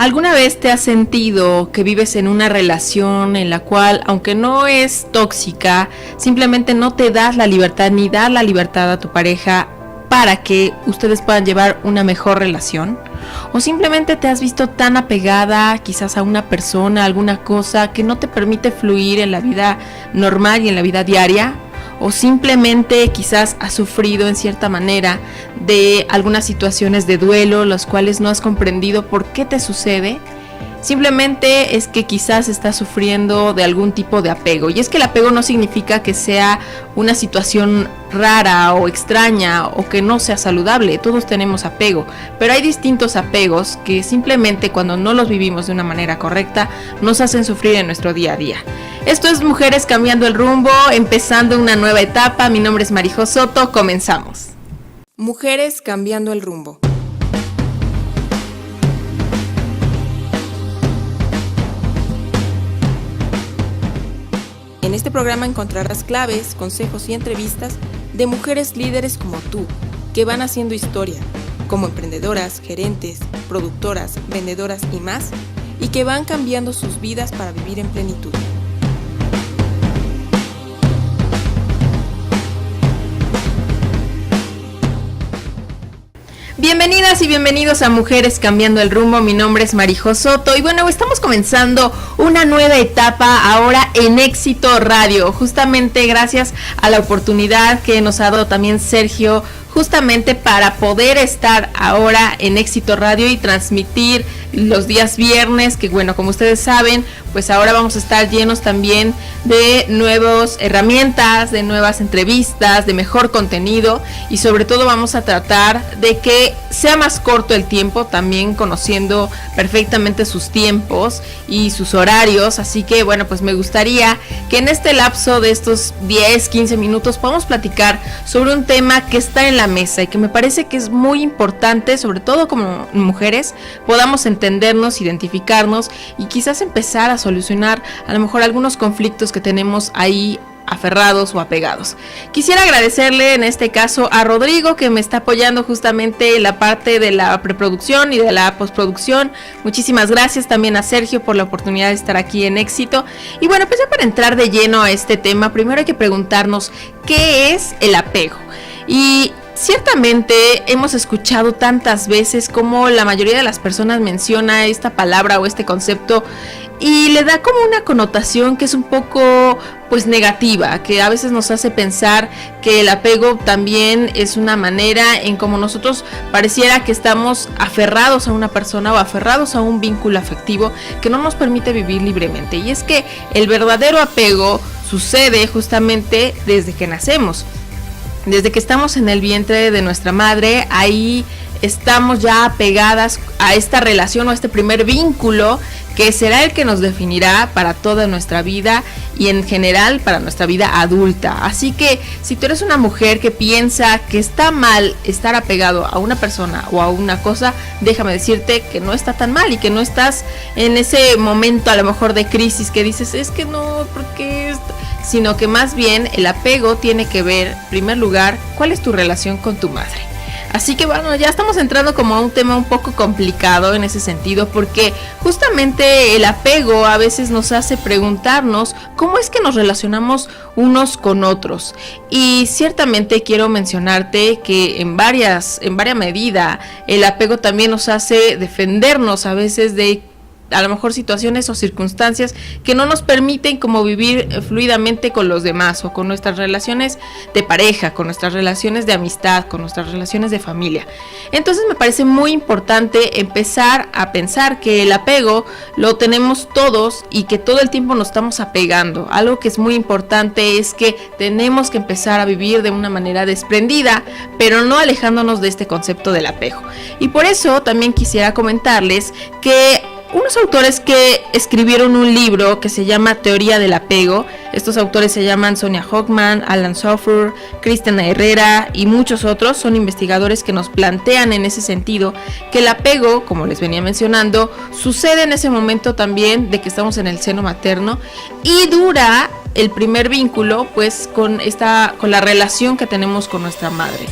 ¿Alguna vez te has sentido que vives en una relación en la cual, aunque no es tóxica, simplemente no te das la libertad ni das la libertad a tu pareja para que ustedes puedan llevar una mejor relación? ¿O simplemente te has visto tan apegada quizás a una persona, a alguna cosa que no te permite fluir en la vida normal y en la vida diaria? ¿O simplemente quizás has sufrido en cierta manera de algunas situaciones de duelo, las cuales no has comprendido por qué te sucede? Simplemente es que quizás estás sufriendo de algún tipo de apego. Y es que el apego no significa que sea una situación rara o extraña o que no sea saludable. Todos tenemos apego, pero hay distintos apegos que simplemente cuando no los vivimos de una manera correcta nos hacen sufrir en nuestro día a día. Esto es Mujeres Cambiando el Rumbo, empezando una nueva etapa. Mi nombre es Marijo Soto, comenzamos. Mujeres Cambiando el Rumbo. En este programa encontrarás claves, consejos y entrevistas de mujeres líderes como tú, que van haciendo historia, como emprendedoras, gerentes, productoras, vendedoras y más, y que van cambiando sus vidas para vivir en plenitud. Bienvenidas y bienvenidos a Mujeres Cambiando el Rumbo. Mi nombre es Marijo Soto y bueno, estamos comenzando una nueva etapa ahora en Éxito Radio, justamente gracias a la oportunidad que nos ha dado también Sergio, justamente para poder estar ahora en Éxito Radio y transmitir los días viernes, que bueno, como ustedes saben, pues ahora vamos a estar llenos también de nuevas herramientas, de nuevas entrevistas, de mejor contenido y sobre todo vamos a tratar de que sea más corto el tiempo, también conociendo perfectamente sus tiempos y sus horarios, así que bueno, pues me gustaría que en este lapso de estos 10, 15 minutos podamos platicar sobre un tema que está en la mesa y que me parece que es muy importante, sobre todo como mujeres, podamos entendernos, identificarnos y quizás empezar a solucionar a lo mejor algunos conflictos que tenemos ahí aferrados o apegados. Quisiera agradecerle en este caso a Rodrigo, que me está apoyando justamente en la parte de la preproducción y de la postproducción. Muchísimas gracias también a Sergio por la oportunidad de estar aquí en Éxito. Y bueno, pues ya para entrar de lleno a este tema, primero hay que preguntarnos ¿qué es el apego? Y ciertamente hemos escuchado tantas veces como la mayoría de las personas menciona esta palabra o este concepto y le da como una connotación que es un poco pues negativa, que a veces nos hace pensar que el apego también es una manera en como nosotros pareciera que estamos aferrados a una persona o aferrados a un vínculo afectivo que no nos permite vivir libremente. Y es que el verdadero apego sucede justamente desde que nacemos. Desde que estamos en el vientre de nuestra madre, ahí estamos ya apegadas a esta relación o a este primer vínculo que será el que nos definirá para toda nuestra vida y en general para nuestra vida adulta. Así que si tú eres una mujer que piensa que está mal estar apegado a una persona o a una cosa, déjame decirte que no está tan mal y que no estás en ese momento a lo mejor de crisis que dices, es que no, ¿por qué esto? Sino que más bien el apego tiene que ver, en primer lugar, cuál es tu relación con tu madre. Así que bueno, ya estamos entrando como a un tema un poco complicado en ese sentido, porque justamente el apego a veces nos hace preguntarnos cómo es que nos relacionamos unos con otros. Y ciertamente quiero mencionarte que en varias medida el apego también nos hace defendernos a veces de a lo mejor situaciones o circunstancias que no nos permiten como vivir fluidamente con los demás o con nuestras relaciones de pareja, con nuestras relaciones de amistad, con nuestras relaciones de familia. Entonces me parece muy importante empezar a pensar que el apego lo tenemos todos y que todo el tiempo nos estamos apegando. Algo que es muy importante es que tenemos que empezar a vivir de una manera desprendida, pero no alejándonos de este concepto del apego. Y por eso también quisiera comentarles que unos autores que escribieron un libro que se llama Teoría del Apego. Estos autores se llaman Sonia Hockman, Alan Soffer, Cristina Herrera y muchos otros. Son investigadores que nos plantean en ese sentido que el apego, como les venía mencionando, sucede en ese momento también de que estamos en el seno materno y dura el primer vínculo pues con la relación que tenemos con nuestra madre.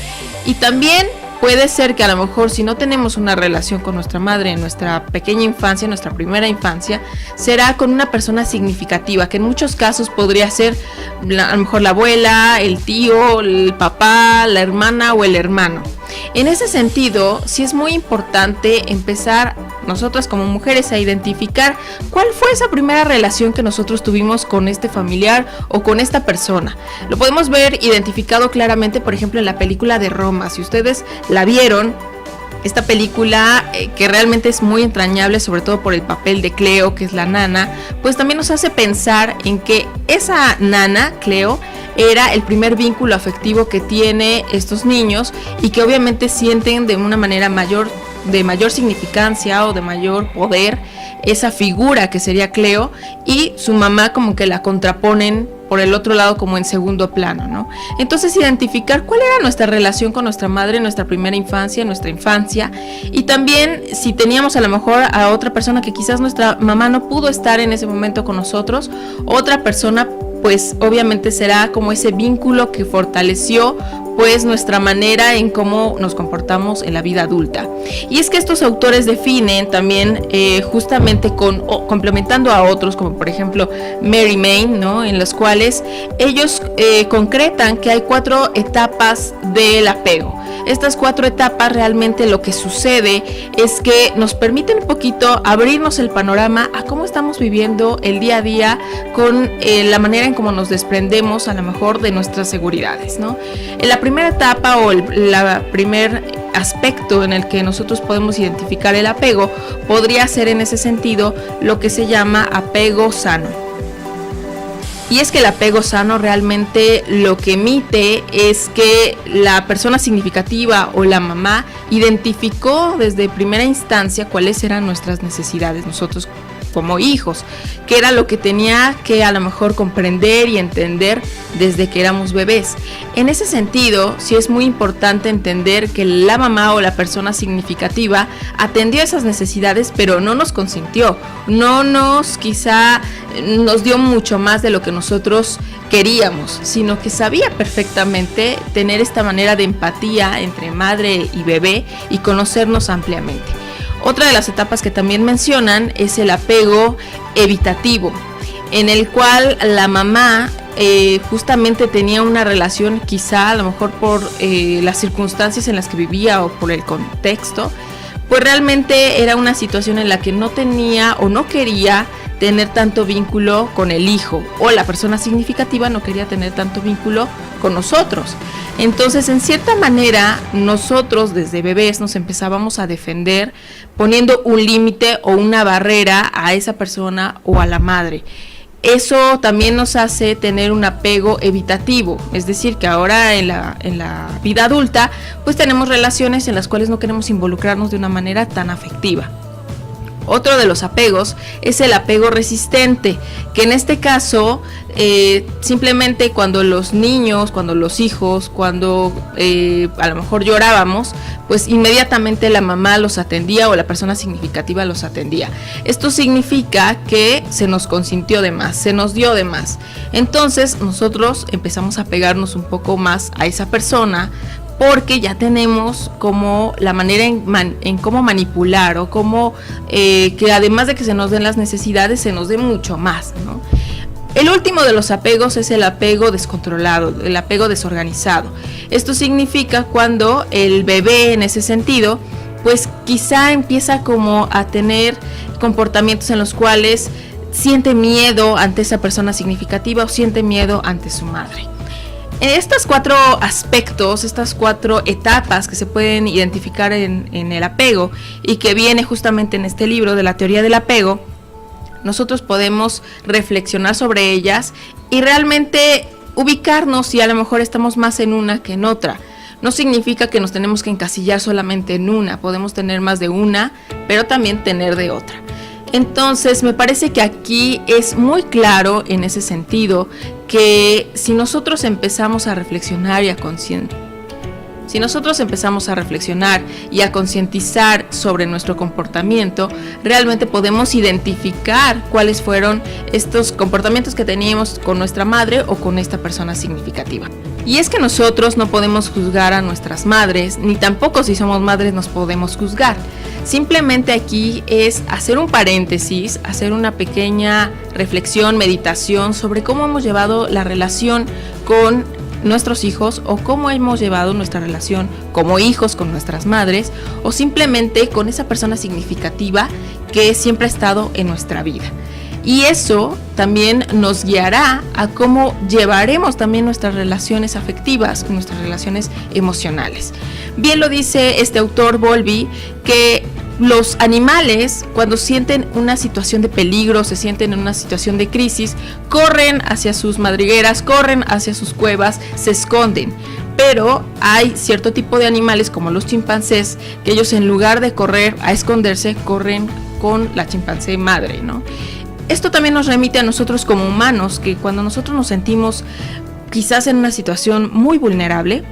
Y también puede ser que a lo mejor si no tenemos una relación con nuestra madre en nuestra pequeña infancia, en nuestra primera infancia, será con una persona significativa, que en muchos casos podría ser a lo mejor la abuela, el tío, el papá, la hermana o el hermano. En ese sentido, sí es muy importante empezar nosotras como mujeres a identificar cuál fue esa primera relación que nosotros tuvimos con este familiar o con esta persona. Lo podemos ver identificado claramente, por ejemplo, en la película de Roma. Si ustedes la vieron, esta película que realmente es muy entrañable, sobre todo por el papel de Cleo, que es la nana, pues también nos hace pensar en que esa nana, Cleo, era el primer vínculo afectivo que tiene estos niños y que obviamente sienten de una manera de mayor significancia o de mayor poder esa figura que sería Cleo, y su mamá como que la contraponen por el otro lado como en segundo plano, ¿no? Entonces identificar cuál era nuestra relación con nuestra madre en nuestra primera infancia, en nuestra infancia, y también si teníamos a lo mejor a otra persona que quizás nuestra mamá no pudo estar en ese momento con nosotros, otra persona pues obviamente será como ese vínculo que fortaleció pues nuestra manera en cómo nos comportamos en la vida adulta. Y es que estos autores definen también justamente complementando a otros, como por ejemplo Mary Main, ¿no? En los cuales ellos concretan que hay 4 etapas del apego. Estas 4 etapas realmente lo que sucede es que nos permiten un poquito abrirnos el panorama a cómo estamos viviendo el día a día con la manera en cómo nos desprendemos a lo mejor de nuestras seguridades, ¿no? En la primera etapa o la primer aspecto en el que nosotros podemos identificar el apego podría ser en ese sentido lo que se llama apego sano. Y es que el apego sano realmente lo que emite es que la persona significativa o la mamá identificó desde primera instancia cuáles eran nuestras necesidades, nosotros como hijos, que era lo que tenía que a lo mejor comprender y entender desde que éramos bebés. En ese sentido, sí es muy importante entender que la mamá o la persona significativa atendió esas necesidades, pero no nos consintió, quizá nos dio mucho más de lo que nosotros queríamos, sino que sabía perfectamente tener esta manera de empatía entre madre y bebé y conocernos ampliamente. Otra de las etapas que también mencionan es el apego evitativo, en el cual la mamá justamente tenía una relación, quizá a lo mejor por las circunstancias en las que vivía o por el contexto, pues realmente era una situación en la que no tenía o no quería tener tanto vínculo con el hijo, o la persona significativa no quería tener tanto vínculo con nosotros. Entonces, en cierta manera, nosotros desde bebés nos empezábamos a defender poniendo un límite o una barrera a esa persona o a la madre. Eso también nos hace tener un apego evitativo, es decir, que ahora en la vida adulta, pues tenemos relaciones en las cuales no queremos involucrarnos de una manera tan afectiva. Otro de los apegos es el apego resistente, que en este caso simplemente cuando los niños, cuando los hijos, cuando a lo mejor llorábamos, pues inmediatamente la mamá los atendía o la persona significativa los atendía. Esto significa que se nos consintió de más, se nos dio de más. Entonces nosotros empezamos a pegarnos un poco más a esa persona, porque ya tenemos como la manera en cómo manipular o cómo que además de que se nos den las necesidades, se nos dé mucho más, ¿no? El último de los apegos es el apego descontrolado, el apego desorganizado. Esto significa cuando el bebé en ese sentido, pues quizá empieza como a tener comportamientos en los cuales siente miedo ante esa persona significativa o siente miedo ante su madre. Estos 4 aspectos, estas 4 etapas que se pueden identificar en el apego y que viene justamente en este libro de la teoría del apego, nosotros podemos reflexionar sobre ellas y realmente ubicarnos si a lo mejor estamos más en una que en otra. No significa que nos tenemos que encasillar solamente en una, podemos tener más de una, pero también tener de otra. Entonces me parece que aquí es muy claro en ese sentido que si nosotros empezamos a reflexionar y a concientizar sobre nuestro comportamiento, realmente podemos identificar cuáles fueron estos comportamientos que teníamos con nuestra madre o con esta persona significativa. Y es que nosotros no podemos juzgar a nuestras madres, ni tampoco si somos madres nos podemos juzgar. Simplemente aquí es hacer un paréntesis, hacer una pequeña reflexión, meditación sobre cómo hemos llevado la relación con nuestros hijos o cómo hemos llevado nuestra relación como hijos con nuestras madres o simplemente con esa persona significativa que siempre ha estado en nuestra vida. Y eso también nos guiará a cómo llevaremos también nuestras relaciones afectivas, nuestras relaciones emocionales. Bien lo dice este autor Bowlby, que los animales, cuando sienten una situación de peligro, se sienten en una situación de crisis, corren hacia sus madrigueras, corren hacia sus cuevas, se esconden. Pero hay cierto tipo de animales, como los chimpancés, que ellos en lugar de correr a esconderse, corren con la chimpancé madre, ¿no? Esto también nos remite a nosotros como humanos, que cuando nosotros nos sentimos quizás en una situación muy vulnerable,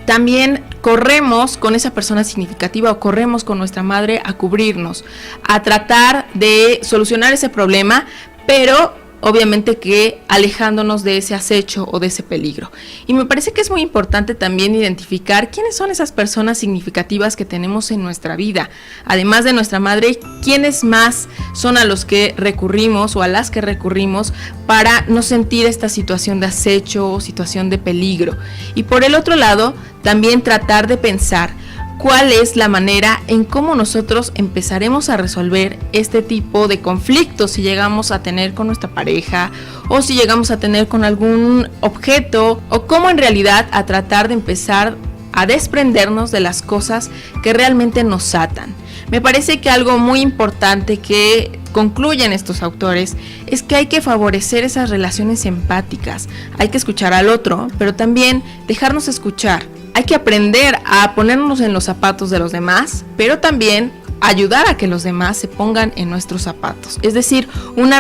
también corremos con esa persona significativa o corremos con nuestra madre a cubrirnos, a tratar de solucionar ese problema, pero obviamente que alejándonos de ese acecho o de ese peligro. Y me parece que es muy importante también identificar quiénes son esas personas significativas que tenemos en nuestra vida. Además de nuestra madre, quiénes más son a los que recurrimos o a las que recurrimos para no sentir esta situación de acecho o situación de peligro. Y por el otro lado, también tratar de pensar cuál es la manera en cómo nosotros empezaremos a resolver este tipo de conflictos si llegamos a tener con nuestra pareja o si llegamos a tener con algún objeto, o cómo en realidad a tratar de empezar a desprendernos de las cosas que realmente nos atan. Me parece que algo muy importante que concluyen estos autores es que hay que favorecer esas relaciones empáticas, hay que escuchar al otro, pero también dejarnos escuchar. Hay que aprender a ponernos en los zapatos de los demás, pero también ayudar a que los demás se pongan en nuestros zapatos. Es decir, una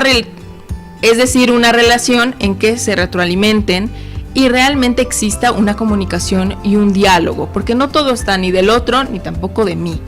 relación en que se retroalimenten y realmente exista una comunicación y un diálogo, porque no todo está ni del otro ni tampoco de mí.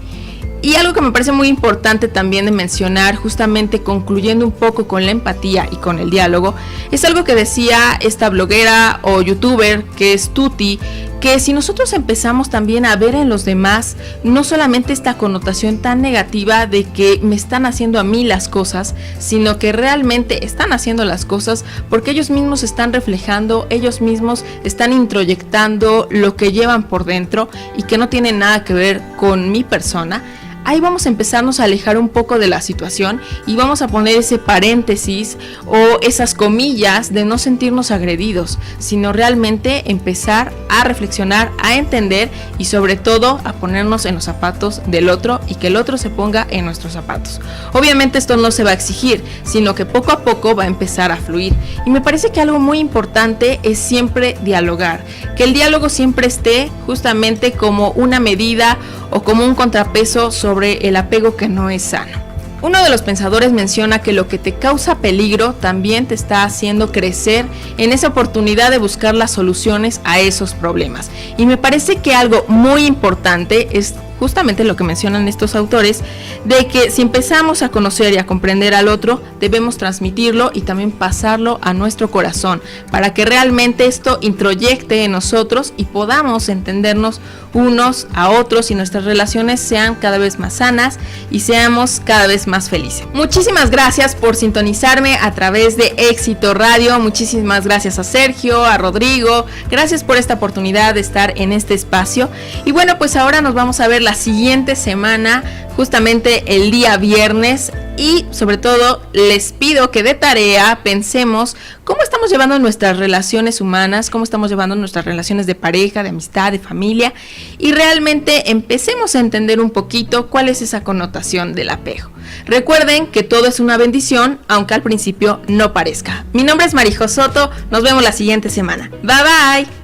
Y algo que me parece muy importante también de mencionar, justamente concluyendo un poco con la empatía y con el diálogo, es algo que decía esta bloguera o youtuber que es Tuti, que si nosotros empezamos también a ver en los demás no solamente esta connotación tan negativa de que me están haciendo a mí las cosas, sino que realmente están haciendo las cosas porque ellos mismos están reflejando, ellos mismos están introyectando lo que llevan por dentro y que no tiene nada que ver con mi persona. Ahí vamos a empezarnos a alejar un poco de la situación y vamos a poner ese paréntesis o esas comillas de no sentirnos agredidos, sino realmente empezar a reflexionar, a entender y sobre todo a ponernos en los zapatos del otro y que el otro se ponga en nuestros zapatos. Obviamente esto no se va a exigir, sino que poco a poco va a empezar a fluir. Y me parece que algo muy importante es siempre dialogar, que el diálogo siempre esté justamente como una medida o como un contrapeso sobre el apego que no es sano. Uno de los pensadores menciona que lo que te causa peligro también te está haciendo crecer en esa oportunidad de buscar las soluciones a esos problemas. Y me parece que algo muy importante es justamente lo que mencionan estos autores, de que si empezamos a conocer y a comprender al otro, debemos transmitirlo y también pasarlo a nuestro corazón, para que realmente esto introyecte en nosotros y podamos entendernos unos a otros y nuestras relaciones sean cada vez más sanas y seamos cada vez más felices. Muchísimas gracias por sintonizarme a través de Éxito Radio, muchísimas gracias a Sergio, a Rodrigo, gracias por esta oportunidad de estar en este espacio. Y bueno, pues ahora nos vamos a ver la siguiente semana, justamente el día viernes, y sobre todo les pido que de tarea pensemos cómo estamos llevando nuestras relaciones humanas, cómo estamos llevando nuestras relaciones de pareja, de amistad, de familia, y realmente empecemos a entender un poquito cuál es esa connotación del apego. Recuerden que todo es una bendición, aunque al principio no parezca. Mi nombre es Marijo Soto, nos vemos la siguiente semana. Bye bye.